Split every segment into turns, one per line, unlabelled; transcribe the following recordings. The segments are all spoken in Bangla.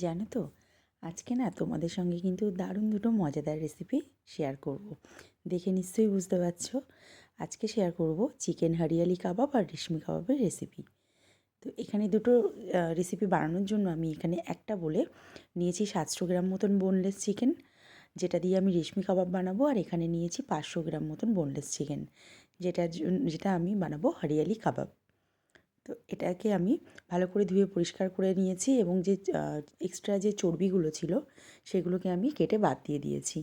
জানো তো, আজকে না তোমাদের সঙ্গে কিন্তু দারুণ দুটো মজাদার রেসিপি শেয়ার করব। দেখে নিশ্চয়ই বুঝতে পারছো। আজকে শেয়ার করব চিকেন হরিয়ালি কাবাব আর রেশমি কাবাবের রেসিপি। তো এখানে দুটো রেসিপি বানানোর জন্য আমি এখানে একটা বলে নিয়েছি 700 গ্রাম মতন বোনলেস চিকেন, যেটা দিয়ে আমি রেশমি কাবাব বানাবো। আর এখানে নিয়েছি 500 গ্রাম মতন বোনলেস চিকেন, যেটা আমি বানাবো হরিয়ালি কাবাব। তো এটাকে আমি ভালো করে ধুয়ে পরিষ্কার করে নিয়েছি এবং যে এক্সট্রা যে চর্বিগুলো ছিল সেগুলোকে আমি কেটে বাদ দিয়ে দিয়েছি।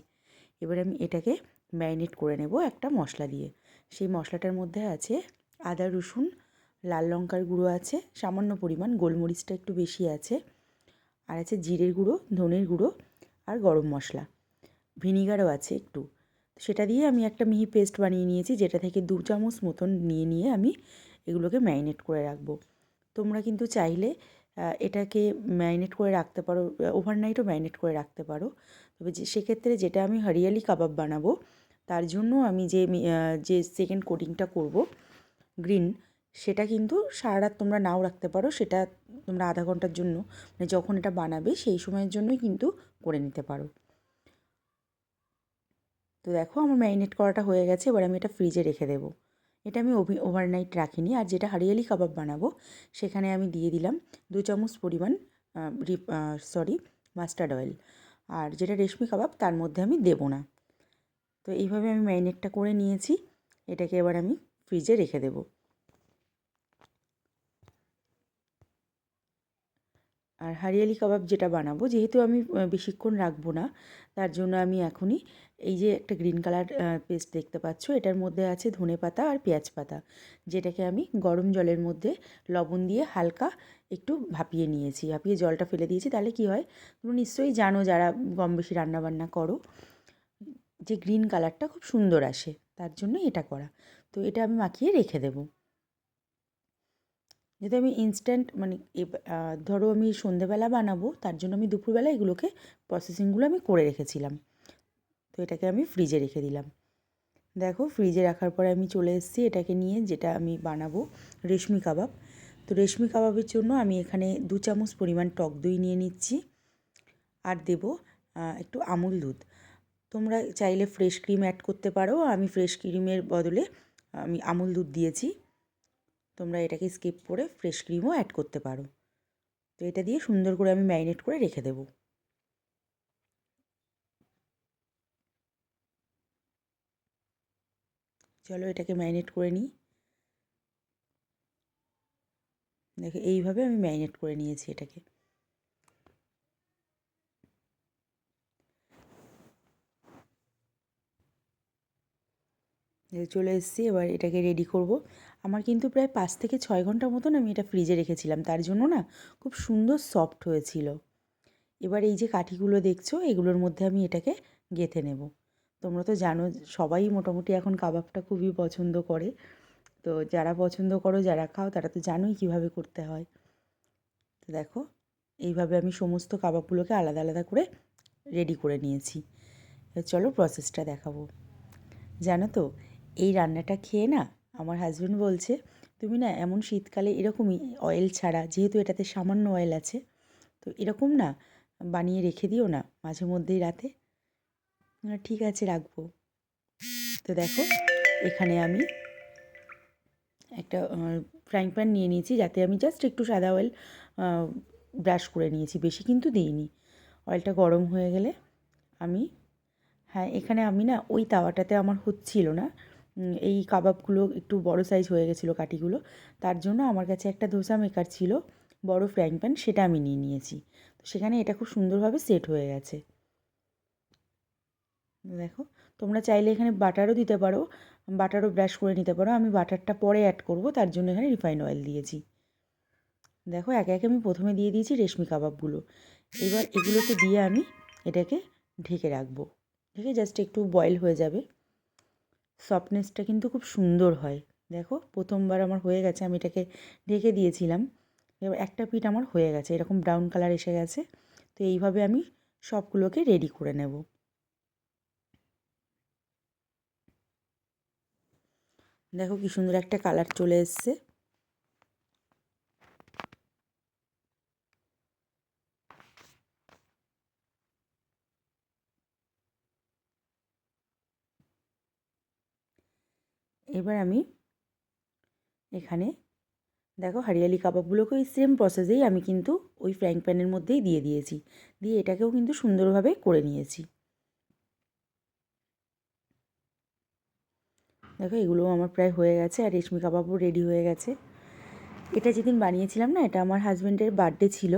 এবার আমি এটাকে ম্যারিনেট করে নেব একটা মশলা দিয়ে। সেই মশলাটার মধ্যে আছে আদা রসুন, লাল লঙ্কার গুঁড়ো আছে সামান্য পরিমাণ, গোলমরিচটা একটু বেশি আছে, আর আছে জিরের গুঁড়ো, ধনের গুঁড়ো আর গরম মশলা, ভিনিগারও আছে একটু। সেটা দিয়ে আমি একটা মিহি পেস্ট বানিয়ে নিয়েছি, যেটা থেকে 2 চামচ মতন নিয়ে আমি এগুলোকে ম্যারিনেট করে রাখবো। তোমরা কিন্তু চাইলে এটাকে ম্যারিনেট করে রাখতে পারো, ওভারনাইটও ম্যারিনেট করে রাখতে পারো। তবে সেক্ষেত্রে যেটা আমি হরিয়ালি কাবাব বানাবো তার জন্য আমি যে সেকেন্ড কোটিংটা করব গ্রিন, সেটা কিন্তু সারা রাত তোমরা নাও রাখতে পারো। সেটা তোমরা আধা ঘন্টার জন্য, মানে যখন এটা বানাবে সেই সময়ের জন্যই কিন্তু করে নিতে পারো। তো দেখো আমার ম্যারিনেট করাটা হয়ে গেছে। এবার আমি এটা ফ্রিজে রেখে দেবো। এটা আমি ওভারনাইট রাখিনি। আর যেটা হরিয়ালি কাবাব বানাবো সেখানে আমি দিয়ে দিলাম 2 চামচ পরিমাণ মাস্টার্ড অয়েল। আর যেটা রেশমি কাবাব তার মধ্যে আমি দেবো না। তো এইভাবে আমি ম্যারিনেটটা করে নিয়েছি। এটাকে এবার আমি ফ্রিজে রেখে দেবো। আর হরিয়ালি কাবাব যেটা বানাবো, যেহেতু আমি বেশিক্ষণ রাখবো না, তার জন্য আমি এখনই এই যে একটা গ্রিন কালার পেস্ট দেখতে পাচ্ছ, এটার মধ্যে আছে ধনেপাতা আর পেঁয়াজ পাতা, যেটাকে আমি গরম জলের মধ্যে লবণ দিয়ে হালকা একটু ভাপিয়ে নিয়েছি। ভাপিয়ে জলটা ফেলে দিয়েছি। তাহলে কি হয়, তুমি নিশ্চয়ই জানো যারা কম বেশি রান্নাবান্না করো, যে গ্রিন কালারটা খুব সুন্দর আসে, তার জন্য এটা করা। তো এটা আমি মাখিয়ে রেখে দেবো। যেহেতু আমি ইনস্ট্যান্ট মানে ধরো আমি সন্ধেবেলা বানাবো, তার জন্য আমি দুপুরবেলা এগুলোকে প্রসেসিংগুলো আমি করে রেখেছিলাম। তো এটাকে আমি ফ্রিজে রেখে দিলাম। দেখো ফ্রিজে রাখার পরে আমি চলে এসেছি এটাকে নিয়ে, যেটা আমি বানাবো রেশমি কাবাব। তো রেশমি কাবাবের জন্য আমি এখানে 2 চামচ পরিমাণ টক দই নিয়ে নিচ্ছি। আর দেবো একটু আমুল দুধ। তোমরা চাইলে ফ্রেশ ক্রিম অ্যাড করতে পারো, আমি ফ্রেশ ক্রিমের বদলে আমি আমুল দুধ দিয়েছি। তোমরা এটাকে স্কিপ করে ফ্রেশ ক্রিমও অ্যাড করতে পারো। তো এটা দিয়ে সুন্দর করে আমি ম্যারিনেট করে রেখে দেবো। চলো এটাকে ম্যারিনেট করে নিই। দেখো এইভাবে আমি ম্যারিনেট করে নিয়েছি এটাকে। চলে এসেছি, এবার এটাকে রেডি করব। আমার কিন্তু প্রায় 5 থেকে 6 ঘন্টা মতন আমি এটা ফ্রিজে রেখেছিলাম, তার জন্য না খুব সুন্দর সফট হয়েছিল। এবার এই যে কাঠিগুলো দেখছো, এগুলোর মধ্যে আমি এটাকে গেঁথে নেব। তোমরা তো জানো সবাই মোটামুটি এখন কাবাবটা খুবই পছন্দ করে। তো যারা পছন্দ করো, যারা খাও, তারা তো জানোই কীভাবে করতে হয়। তো দেখো এইভাবে আমি সমস্ত কাবাবগুলোকে আলাদা আলাদা করে রেডি করে নিয়েছি। এবার চলো প্রসেসটা দেখাবো। জানো তো, এই রান্নাটা খেয়ে না আমার হাজব্যান্ড বলছে, তুমি না এমন শীতকালে এরকমই অয়েল ছাড়া, যেহেতু এটাতে সামান্য অয়েল আছে, তো এরকম না বানিয়ে রেখে দিও না মাঝে মধ্যেই রাতে। ঠিক আছে, রাখবো। তো দেখো এখানে আমি একটা ফ্রাইং প্যান নিয়ে নিয়েছি, যাতে আমি জাস্ট একটু সাদা অয়েল ব্রাশ করে নিয়েছি, বেশি কিন্তু দিইনি। অয়েলটা গরম হয়ে গেলে আমি, হ্যাঁ এখানে আমি না ওই তাওয়াটাতে আমার হচ্ছিল না, এই কাবাবগুলো একটু বড় সাইজ হয়ে গেছিলো কাঠিগুলো, তার জন্য আমার কাছে একটা ধোসা মেকার ছিল, বড় ফ্রাইং প্যান, সেটা আমি নিয়ে নিয়েছি। তো সেখানে এটা খুব সুন্দরভাবে সেট হয়ে গেছে। দেখো তোমরা চাইলে এখানে বাটারও দিতে পারো, বাটারও ব্রাশ করে নিতে পারো। আমি বাটারটা পরে অ্যাড করব, তার জন্য এখানে রিফাইন অয়েল দিয়েছি। দেখো একে একে আমি প্রথমে দিয়ে দিয়েছি রেশমি কাবাবগুলো। এবার এগুলোকে দিয়ে আমি এটাকে ঢেকে রাখবো। ঢেকে জাস্ট একটু বয়েল হয়ে যাবে। সফটনেসটা কিন্তু খুব সুন্দর হয়। দেখো প্রথমবার আমার হয়ে গেছে, আমি এটাকে ঢেকে দিয়েছিলাম। এবার একটা পিঠ আমার হয়ে গেছে, এরকম ব্রাউন কালার এসে গেছে। তো এইভাবে আমি সবগুলোকে রেডি করে নেব। দেখো কি সুন্দর একটা কালার চলে এসছে। এবার আমি এখানে দেখো হরিয়ালি কাবাবগুলোকে ওই সেম প্রসেসেই আমি কিন্তু ওই ফ্রাইং প্যানের মধ্যেই দিয়ে দিয়েছি, দিয়ে এটাকেও কিন্তু সুন্দরভাবে করে নিয়েছি। দেখো এগুলোও আমার প্রায় হয়ে গেছে, আর রেশমি কাবাবও রেডি হয়ে গেছে। এটা যেদিন বানিয়েছিলাম না, এটা আমার হাজব্যান্ডের বার্থডে ছিল,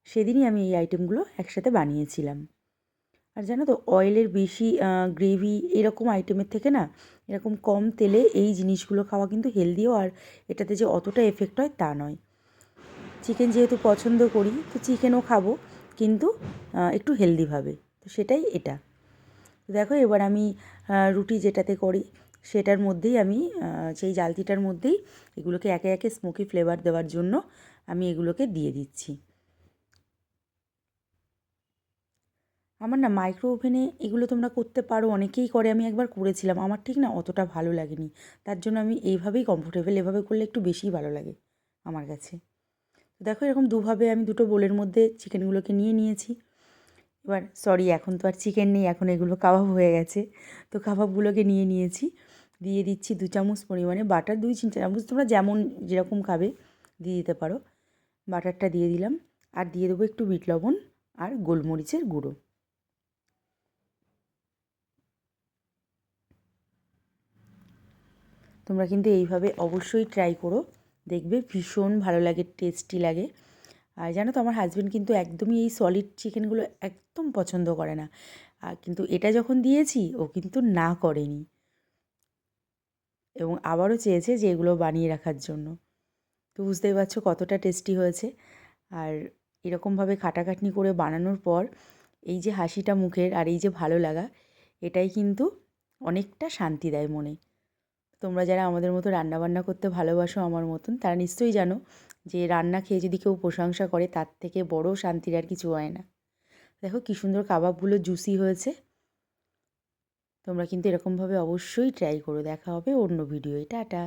সেদিনই আমি এই আইটেমগুলো একসাথে বানিয়েছিলাম। আর জানো তো, অয়েলের বেশি গ্রেভি এরকম আইটেমের থেকে না, এরকম কম তেলে এই জিনিসগুলো খাওয়া কিন্তু হেলদিও, আর এটাতে যে অতটা এফেক্ট হয় তা নয়। চিকেন যেহেতু পছন্দ করি, তো চিকেনও খাবো, কিন্তু একটু হেলদিভাবে, তো সেটাই এটা। দেখো এবার আমি রুটি যেটাতে করি সেটার মধ্যেই আমি সেই জালতিটার মধ্যেই এগুলোকে একে একে স্মোকি ফ্লেভার দেওয়ার জন্য আমি এগুলোকে দিয়ে দিচ্ছি। আমার না মাইক্রো ওভেনে এগুলো তোমরা করতে পারো, অনেকেই করে, আমি একবার করেছিলাম, আমার ঠিক না অতটা ভালো লাগেনি। তার জন্য আমি এইভাবেই কমফোর্টেবল, এভাবে করলে একটু বেশিই ভালো লাগে আমার কাছে। দেখো এরকম দুভাবে আমি দুটো বোলের মধ্যে চিকেনগুলোকে নিয়ে নিয়েছি। এবার সরি, এখন তো আর চিকেন নেই, এখন এগুলো কাবাব হয়ে গেছে। তো কাবাবগুলোকে নিয়ে নিয়েছি, দিয়ে দিচ্ছি 2 চামচ পরিমাণে বাটার, 2-3 চামচ তোমরা যেমন যেরকম খাবে দিয়ে দিতে পারো। বাটারটা দিয়ে দিলাম, আর দিয়ে দেবো একটু বিট লবণ আর গোলমরিচের গুঁড়ো। তোমরা কিন্তু এইভাবে অবশ্যই ট্রাই করো, দেখবে ভীষণ ভালো লাগে, টেস্টি লাগে। আর জানো তো, আমার হাজব্যান্ড কিন্তু একদমই এই সলিড চিকেনগুলো একদম পছন্দ করে না, আর কিন্তু এটা যখন দিয়েছি ও কিন্তু না করেনি, এবং আবারও চেয়েছে যে এগুলো বানিয়ে রাখার জন্য। তো বুঝতেই পারছো কতটা টেস্টি হয়েছে। আর এরকমভাবে খাটাখাটনি করে বানানোর পর এই যে হাসিটা মুখের, আর এই যে ভালো লাগা, এটাই কিন্তু অনেকটা শান্তি দেয় মনে। তোমরা যারা আমাদের মতো রান্নাবান্না করতে ভালোবাসো আমার মতন, তারা নিশ্চয়ই জানো যে রান্না খেয়ে যদি কেউ প্রশংসা করে, তার থেকে বড় শান্তির আর কিছু হয় না। দেখো কী সুন্দর কাবাবগুলো জুসি হয়েছে। তোমরা কিন্তু এরকমভাবে অবশ্যই ট্রাই করো। দেখা হবে অন্য ভিডিওয়। টাটা।